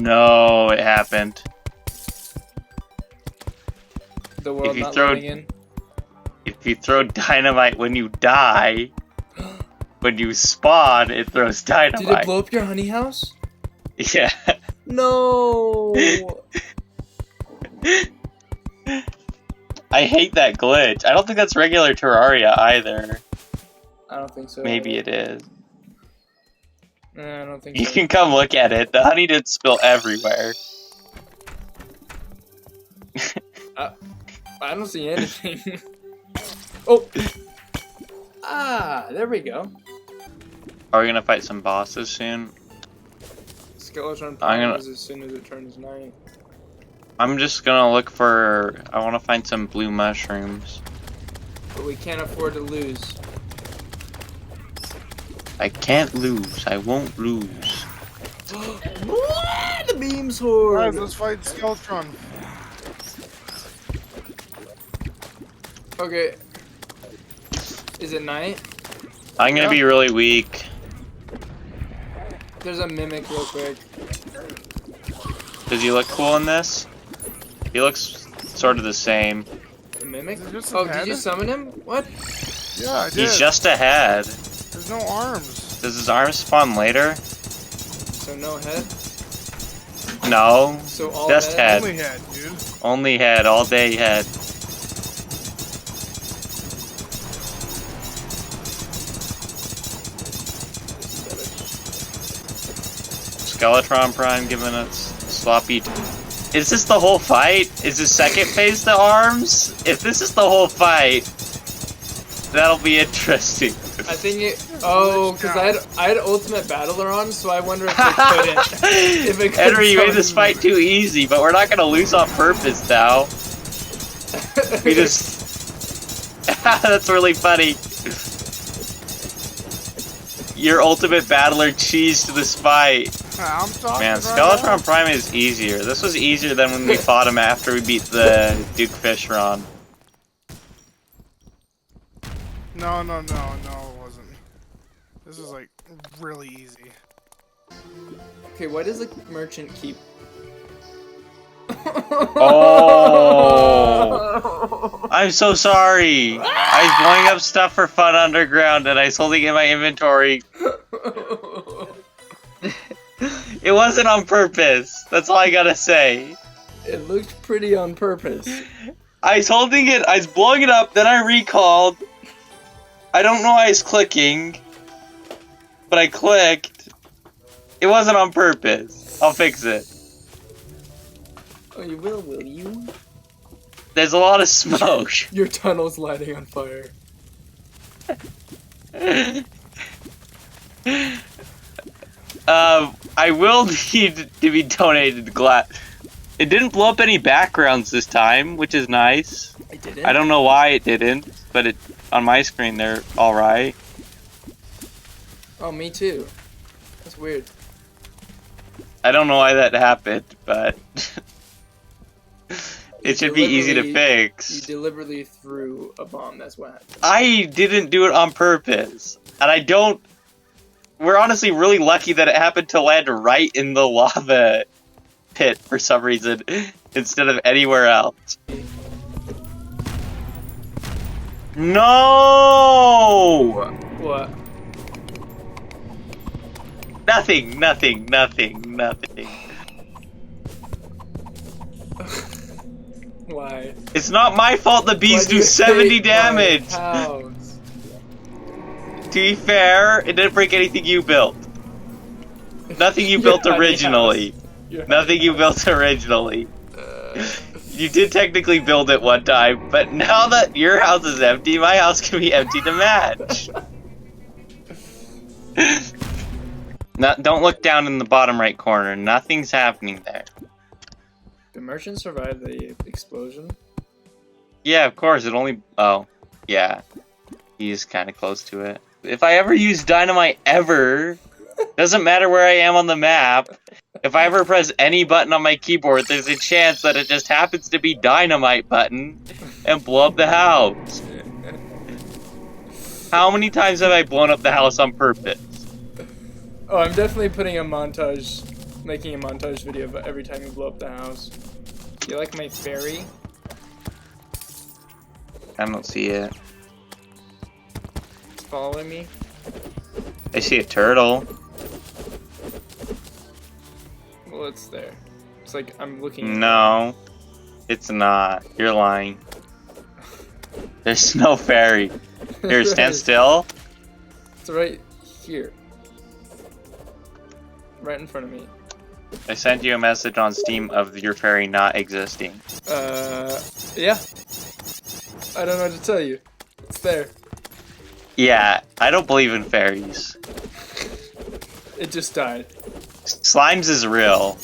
no, it happened. The world If you not throw- loading in. If you throw dynamite when you die, when you spawn, it throws dynamite. Did it blow up your honey house? Yeah. No. I hate that glitch. I don't think that's regular Terraria either. I don't think so. Maybe it is. Nah, I don't think You so. can come look at it. The honey did spill everywhere. I don't see anything. Oh! Ah, there we go. Are we gonna fight some bosses soon? Skeleton I'm gonna- as soon as it turns night. I'm just gonna look for... I wanna find some blue mushrooms. But we can't afford to lose. I can't lose. I won't lose. What? The beams horde! Guys, let's fight Skeletron. Okay. Is it night? I'm gonna be really weak. There's a mimic real quick. Does he look cool in this? He looks sort of the same. The mimic? Is it just Oh, a head? did you summon him? What? Yeah, I did. He's just a head. There's no arms. Does his arms spawn later? So no head? No. So all Just head. Only head, dude. Only head. All day head. Skeletron Prime giving us sloppy. Is this the whole fight? Is the second phase the arms? If this is the whole fight, that'll be interesting. I think it. Oh, because I had Ultimate Battler on, so I wonder if it couldn't. If it could Henry, you made this summon- fight too easy, but we're not gonna lose on purpose now. We just. That's really funny. Your Ultimate Battler cheesed this fight. I'm talking Man, right Skeletron Prime is easier. This was easier than when we fought him after we beat the Duke Fishron. No, it wasn't. This is like really easy. Okay, why does the merchant keep? Oh! I'm so sorry! I was blowing up stuff for fun underground and I was holding it in my inventory. It wasn't on purpose. That's all I gotta say. It looked pretty on purpose. I was holding it, I was blowing it up, then I recalled. I don't know why I was clicking, but I clicked. It wasn't on purpose. I'll fix it. Oh, you will you? There's a lot of smoke. Your tunnel's lighting on fire. I will need to be donated glass. It didn't blow up any backgrounds this time, which is nice. I didn't. I don't know why it didn't, but it on my screen they're all right. Oh, me too. That's weird. I don't know why that happened, but it should be easy to You fix. deliberately threw a bomb. That's what happened. I didn't do it on purpose, and I don't. We're honestly really lucky that it happened to land right in the lava pit for some reason, instead of anywhere else. No! What? Nothing. Why? It's not my fault the bees Why do you 70 hate my damage! house? To be fair, it didn't break anything you built. Nothing you built Your honey originally. house. Your Nothing you built originally. You did technically build it one time, but now that your house is empty, my house can be empty to match. Don't look down in the bottom right corner. Nothing's happening there. The merchant survived the explosion. Yeah, of course. It only... Oh, yeah. He's kind of close to it. If I ever use dynamite ever, doesn't matter where I am on the map, if I ever press any button on my keyboard, there's a chance that it just happens to be dynamite button and blow up the house. How many times have I blown up the house on purpose? Oh, I'm definitely putting a montage making a montage video of every time you blow up the house. You like my fairy? I don't see it. It's following me? I see a turtle. Well, it's there. It's like I'm looking. No, it's not. You're lying. There's no fairy. Here, stand still. It's right here. Right in front of me. I sent you a message on Steam of your fairy not existing. Yeah. I don't know what to tell you. It's there. Yeah, I don't believe in fairies. It just died. Slimes is real.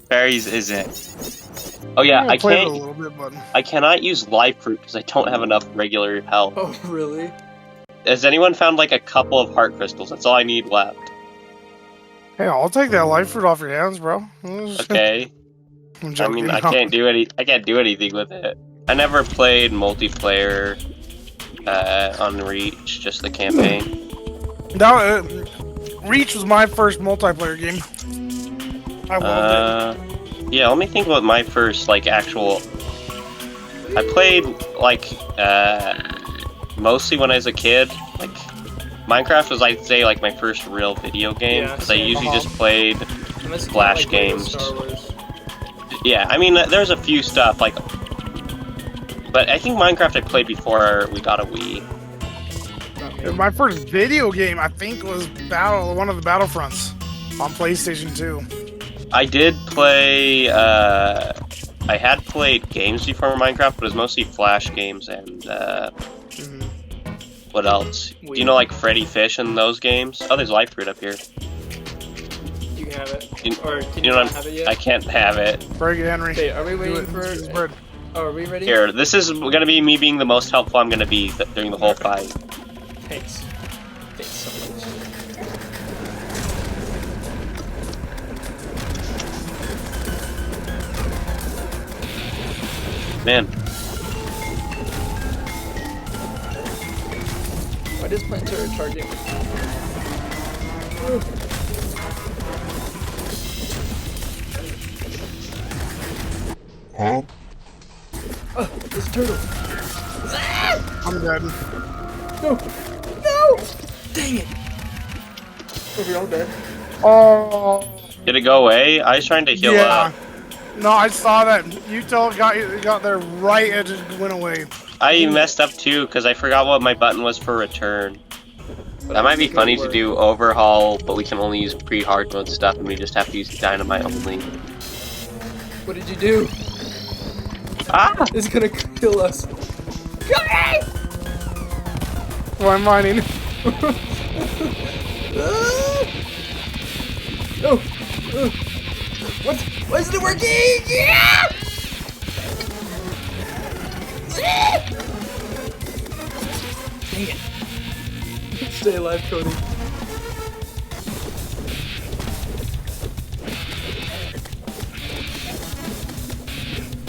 Fairies isn't. Oh yeah, I played it a can't. little bit, but I cannot use live fruit because I don't have enough regular health. Oh, really? Has anyone found like a couple of heart crystals? That's all I need left. hey, I'll take that life fruit off your hands, bro. Okay. I'm I joking. mean, I can't do anything with it. I never played multiplayer on Reach, just the campaign. That, Reach was my first multiplayer game. I loved it. Yeah, let me think about my first like actual. I played like mostly when I was a kid. Like Minecraft was, I'd say, like my first real video game Yeah, because I same. usually just played Unless you Flash count, like, Lego games. Star Wars. Yeah, I mean, there's a few stuff like, but I think Minecraft I played before we got a Wii. Not me. My first video game, I think, was one of the Battlefronts on PlayStation 2. I did play. I had played games before Minecraft, but it was mostly Flash games and what else? Do you know like Freddy Fish and those games? Oh, there's life fruit up here. You can have it. You- Or can You you know not what? have it yet? I can't have it. Very good, Henry. Okay, are we Do waiting it. for... It's bread. Oh, are we ready? Here, this is gonna be me being the most helpful I'm gonna be during the whole fight. Thanks. Thanks so much. Man, Why does PLANTERA target me? Huh? Oh, there's a turtle. I'm dead. No! No! Dang it! Are we all dead? Oh. did it go away? I was trying to heal Yeah. up. No, I saw that. You got there right and it just went away. I messed up too because I forgot what my button was for return. That might be funny to do overhaul, but we can only use pre-hard mode stuff and we just have to use dynamite only. What did you do? Ah! It's gonna kill us. So I'm mining. No! What? Why isn't it working? Yeah! Dang it. Stay alive, Cody.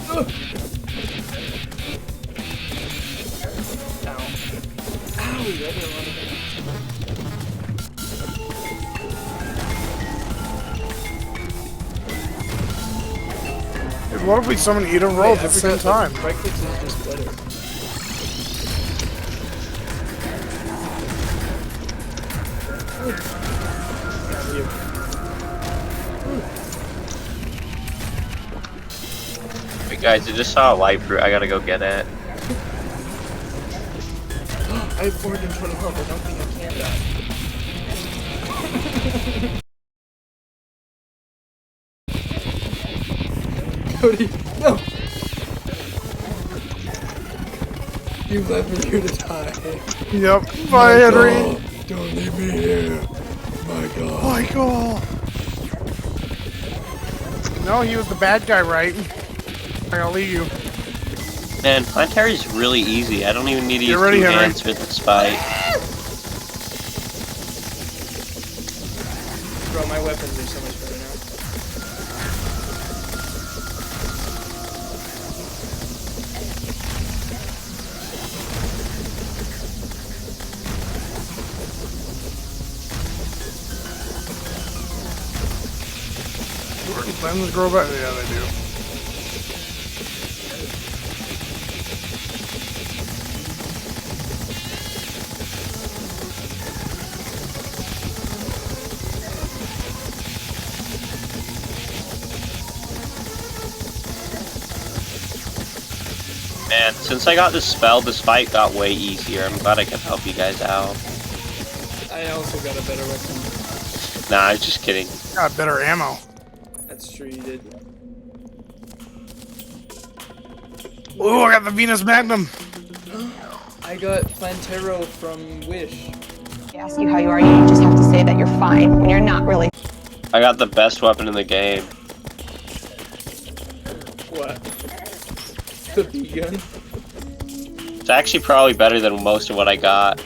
Ow. Ow, that did a lot of damage. Dude, what if we summon Eden Roll at the same time? Right click is just better. Wait, guys, I just saw a life fruit. I gotta go get it. I have 420 health. I don't think I can die. Cody, no! You left me here to die. Yep. Bye, Henry. God, don't leave me here. My God. Michael. No, he was the bad guy, right? I'll leave you. Man, PLANTERA is really easy. I don't even need to use ready, two Henry. hands for this fight. Bro, my weapons are so much better now. stems grow back? Yeah, they do. Man, since I got this spell, this fight got way easier. I'm glad I can help you guys out. I also got a better weapon. Nah, I was just kidding. Got better ammo. That's true, you did. Ooh, I got the Venus Magnum. I got PLANTERA from Wish. Ask you how you are, you just have to say that you're fine when you're not really. I got the best weapon in the game. What? The bee gun? It's actually probably better than most of what I got.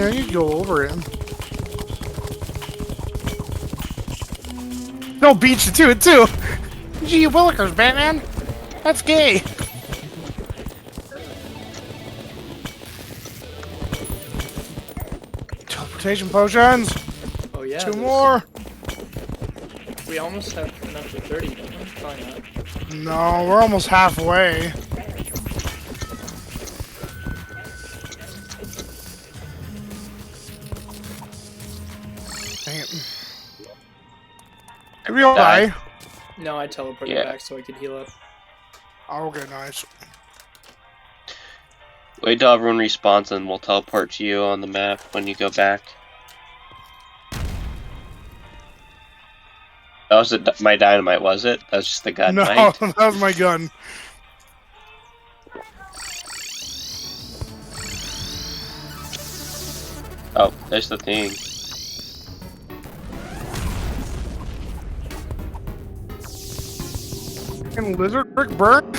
Yeah, you go over it. No, beat you to it too. Gee willikers, Batman. That's gay. Teleportation potions. Oh yeah. Two there's- more. We almost have enough for 30, don't we? Probably not. No, we're almost halfway. Dang it. Maybe I'll die. No, I teleported Yeah. back so I could heal up. Oh, okay, nice. Wait till everyone respawns and we'll teleport to you on the map when you go back. That was my dynamite, was it? That was just the gun, No, right? that was my gun. Oh, there's the thing. And lizard brick burn?